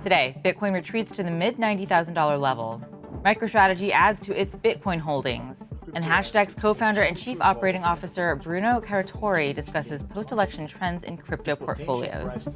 Today, Bitcoin retreats to the mid $90,000 level. MicroStrategy adds to its Bitcoin holdings. And Hashdex co-founder and chief operating officer Bruno Caratori discusses post-election trends in crypto portfolios.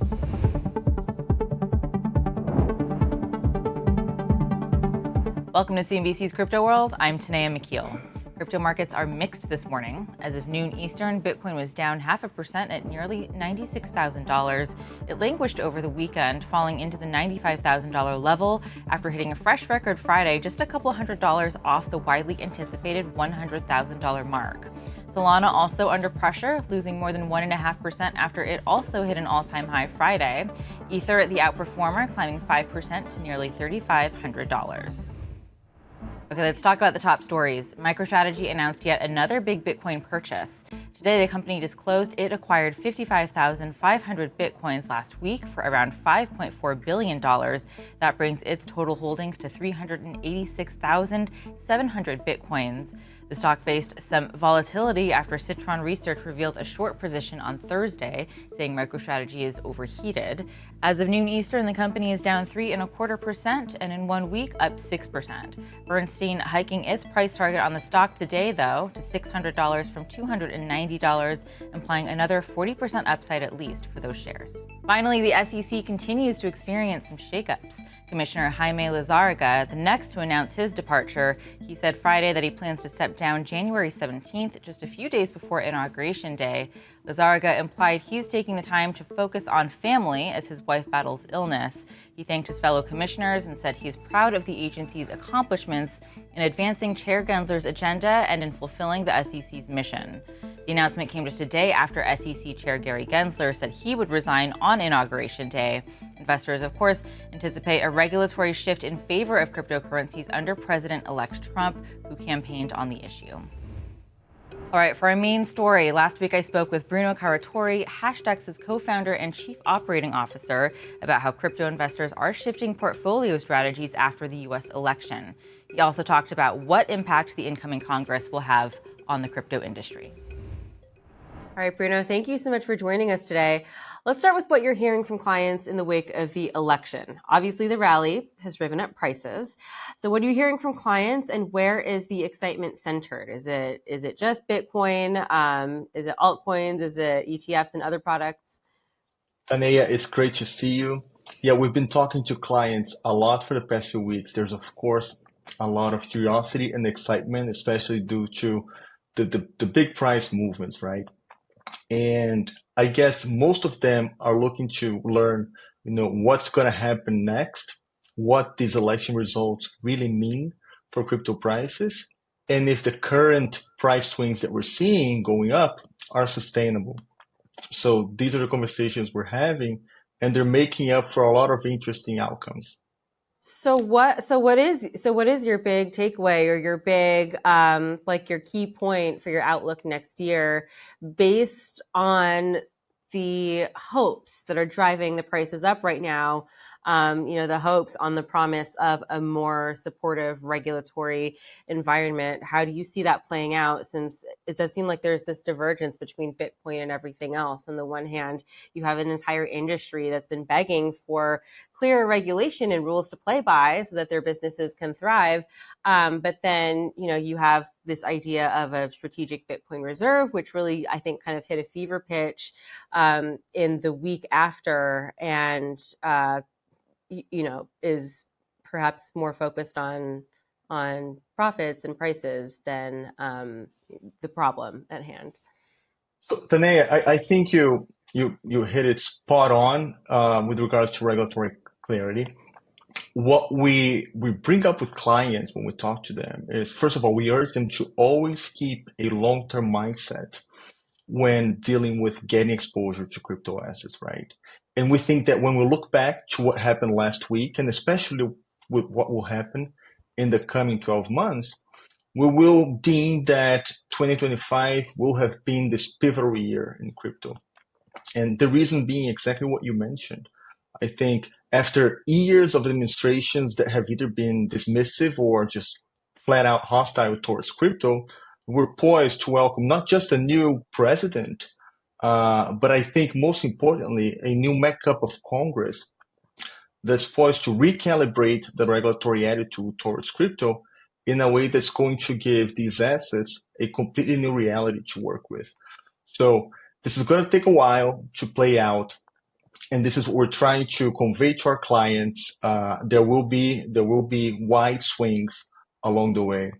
Welcome to CNBC's Crypto World. I'm Tanea McKeel. Crypto markets are mixed this morning. As of noon Eastern, Bitcoin was down 0.5% at nearly $96,000. It languished over the weekend, falling into the $95,000 level after hitting a fresh record Friday, just a couple $100 off the widely anticipated $100,000 mark. Solana also under pressure, losing more than 1.5% after it also hit an all-time high Friday. Ether, the outperformer, climbing 5% to nearly $3,500. Okay, let's talk about the top stories. MicroStrategy announced yet another big Bitcoin purchase. Today, the company disclosed it acquired 55,500 Bitcoins last week for around $5.4 billion. That brings its total holdings to 386,700 Bitcoins. The stock faced some volatility after Citron Research revealed a short position on Thursday, saying MicroStrategy is overheated. As of noon Eastern, the company is down 3.25%, and in 1 week, up 6%. Bernstein hiking its price target on the stock today, though, to $600 from $290, implying another 40% upside at least for those shares. Finally, the SEC continues to experience some shakeups. Commissioner Jaime Lizarraga, the next to announce his departure, he said Friday that he plans to step down January 17th, just a few days before Inauguration Day. Lizarraga implied he's taking the time to focus on family as his wife battles illness. He thanked his fellow commissioners and said he's proud of the agency's accomplishments in advancing Chair Gensler's agenda and in fulfilling the SEC's mission. The announcement came just a day after SEC Chair Gary Gensler said he would resign on Inauguration Day. Investors, of course, anticipate a regulatory shift in favor of cryptocurrencies under President-elect Trump, who campaigned on the issue. All right, for our main story, last week I spoke with Bruno Caratori, Hashdex's co-founder and chief operating officer, about how crypto investors are shifting portfolio strategies after the U.S. election. He also talked about what impact the incoming Congress will have on the crypto industry. All right, Bruno, thank you so much for joining us today. Let's start with what you're hearing from clients in the wake of the election. Obviously, the rally has driven up prices. So what are you hearing from clients, and where is the excitement centered? Is it just Bitcoin? Is it altcoins? Is it ETFs and other products? Tanea, it's great to see you. Yeah, we've been talking to clients a lot for the past few weeks. There's, of course, a lot of curiosity and excitement, especially due to the big price movements, right? And I guess most of them are looking to learn, what's going to happen next, what these election results really mean for crypto prices, and if the current price swings that we're seeing going up are sustainable. So these are the conversations we're having, and they're making up for a lot of interesting outcomes. So what is your big takeaway, or your big, your key point for your outlook next year, based on the hopes that are driving the prices up right now? The hopes on the promise of a more supportive regulatory environment. How do you see that playing out, since it does seem like there's this divergence between Bitcoin and everything else? On the one hand, you have an entire industry that's been begging for clearer regulation and rules to play by so that their businesses can thrive. But then, you have this idea of a strategic Bitcoin reserve, which really, I think, kind of hit a fever pitch in the week after, and is perhaps more focused on profits and prices than the problem at hand. So, Tanea, I think you hit it spot on with regards to regulatory clarity. What we bring up with clients when we talk to them is, first of all, we urge them to always keep a long-term mindset when dealing with getting exposure to crypto assets, right? And we think that when we look back to what happened last week, and especially with what will happen in the coming 12 months, we will deem that 2025 will have been this pivotal year in crypto. And the reason being exactly what you mentioned. I think after years of administrations that have either been dismissive or just flat out hostile towards crypto, we're poised to welcome not just a new president, but I think most importantly, a new makeup of Congress that's poised to recalibrate the regulatory attitude towards crypto in a way that's going to give these assets a completely new reality to work with. So this is going to take a while to play out, and this is what we're trying to convey to our clients. There will be wide swings along the way,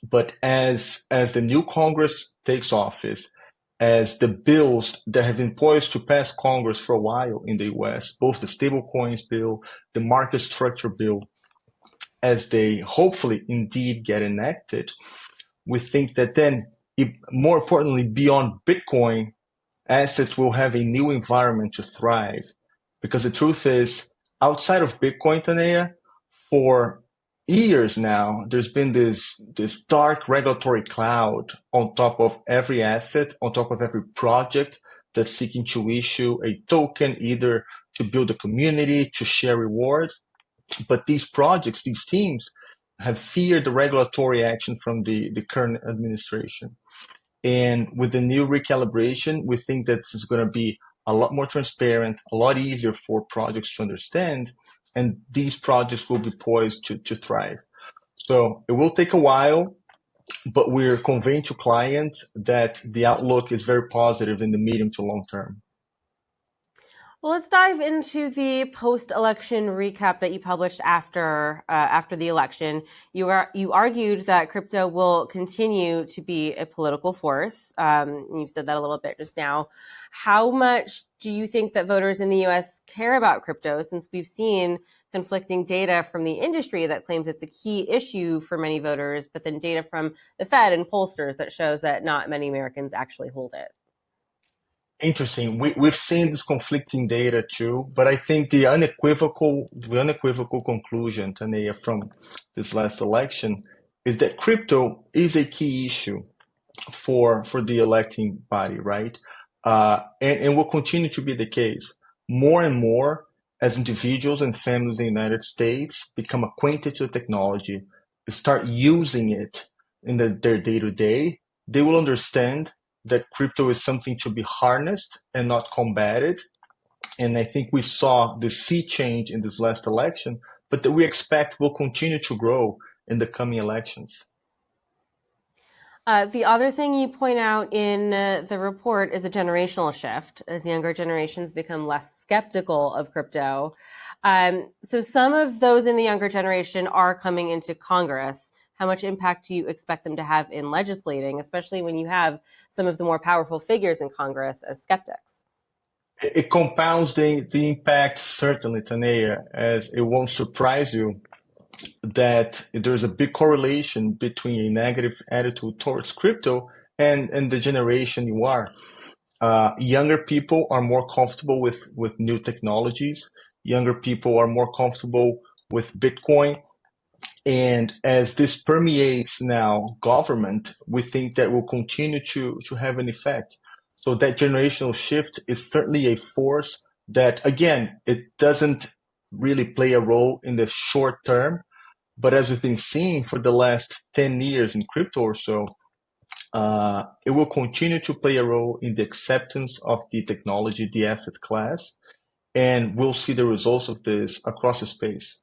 but as the new Congress takes office, as the bills that have been poised to pass Congress for a while in the U.S., both the stablecoins bill, the market structure bill, as they hopefully indeed get enacted, we think that then, more importantly, beyond Bitcoin, assets will have a new environment to thrive. Because the truth is, outside of Bitcoin, Tanea, for years now, there's been this dark regulatory cloud on top of every asset, on top of every project that's seeking to issue a token, either to build a community, to share rewards. But these projects, these teams, have feared the regulatory action from the current administration. And with the new recalibration, we think that this is going to be a lot more transparent, a lot easier for projects to understand, and these projects will be poised to thrive. So it will take a while, but we're conveying to clients that the outlook is very positive in the medium to long term. Well, let's dive into the post-election recap that you published after the election. You argued that crypto will continue to be a political force. You've said that a little bit just now. How much do you think that voters in the U.S. care about crypto, since we've seen conflicting data from the industry that claims it's a key issue for many voters, but then data from the Fed and pollsters that shows that not many Americans actually hold it? Interesting. We've seen this conflicting data too, but I think the unequivocal conclusion, Tanea, from this last election is that crypto is a key issue for the electing body, right? And will continue to be the case. More and more, as individuals and families in the United States become acquainted to the technology, start using it in their day-to-day, they will understand that crypto is something to be harnessed and not combated. And I think we saw the sea change in this last election, but that we expect will continue to grow in the coming elections. The other thing you point out in the report is a generational shift as younger generations become less skeptical of crypto. So some of those in the younger generation are coming into Congress. How much impact do you expect them to have in legislating, especially when you have some of the more powerful figures in Congress as skeptics? It compounds the impact, certainly, Tanea, as it won't surprise you that there's a big correlation between a negative attitude towards crypto and the generation you are. Younger people are more comfortable with new technologies. Younger people are more comfortable with Bitcoin. And as this permeates now government, we think that will continue to have an effect. So that generational shift is certainly a force that, again, it doesn't really play a role in the short term. But as we've been seeing for the last 10 years in crypto or so, it will continue to play a role in the acceptance of the technology, the asset class, and we'll see the results of this across the space.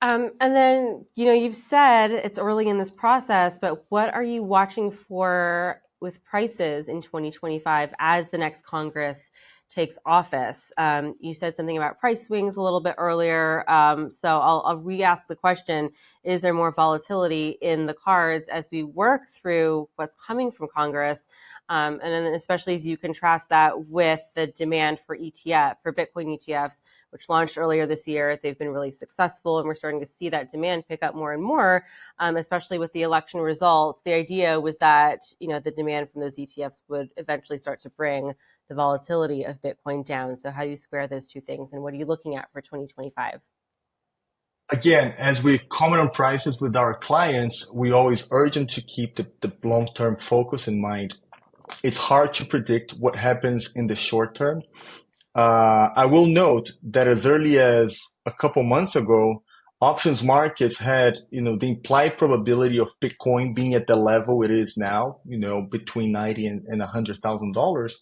And then, you've said it's early in this process, but what are you watching for with prices in 2025 as the next Congress takes office? You said something about price swings a little bit earlier. So I'll re-ask the question, is there more volatility in the cards as we work through what's coming from Congress? And then especially as you contrast that with the demand for Bitcoin ETFs, which launched earlier this year. They've been really successful, and we're starting to see that demand pick up more and more, especially with the election results. The idea was that, the demand from those ETFs would eventually start to bring the volatility of Bitcoin down. So how do you square those two things, and what are you looking at for 2025? Again, as we comment on prices with our clients, we always urge them to keep the long-term focus in mind. It's hard to predict what happens in the short term. I will note that as early as a couple months ago, options markets had, the implied probability of Bitcoin being at the level it is now, between $90 and $100,000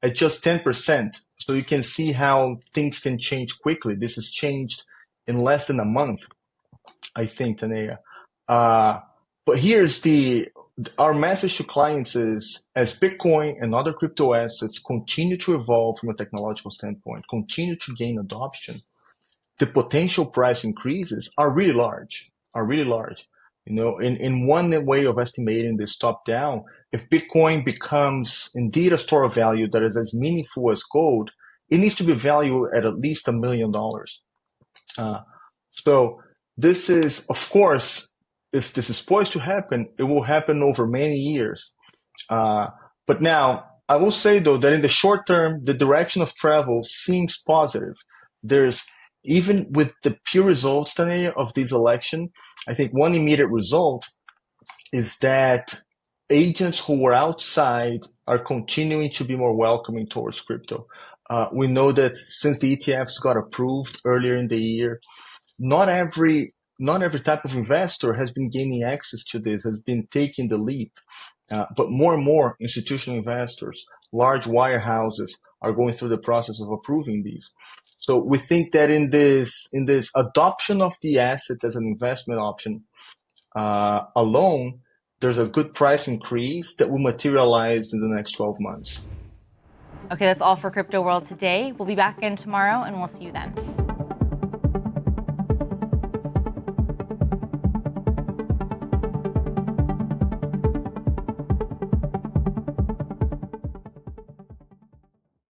at just 10%. So you can see how things can change quickly. This has changed in less than a month, I think, Tanea. But here's our message to clients is, as Bitcoin and other crypto assets continue to evolve from a technological standpoint, continue to gain adoption, the potential price increases are really large, in one way of estimating this top down, if Bitcoin becomes indeed a store of value that is as meaningful as gold, it needs to be valued at least $1 million. So this is, of course, if this is poised to happen, it will happen over many years. But now, I will say, though, that in the short term, the direction of travel seems positive. Even with the pure results, Tanea, of this election, I think one immediate result is that agents who were outside are continuing to be more welcoming towards crypto. We know that since the ETFs got approved earlier in the year, not every type of investor has been gaining access to this, has been taking the leap. But more and more institutional investors, large wirehouses, are going through the process of approving these. So we think that in this adoption of the asset as an investment option alone, there's a good price increase that will materialize in the next 12 months. Okay, that's all for Crypto World today. We'll be back again tomorrow, and we'll see you then.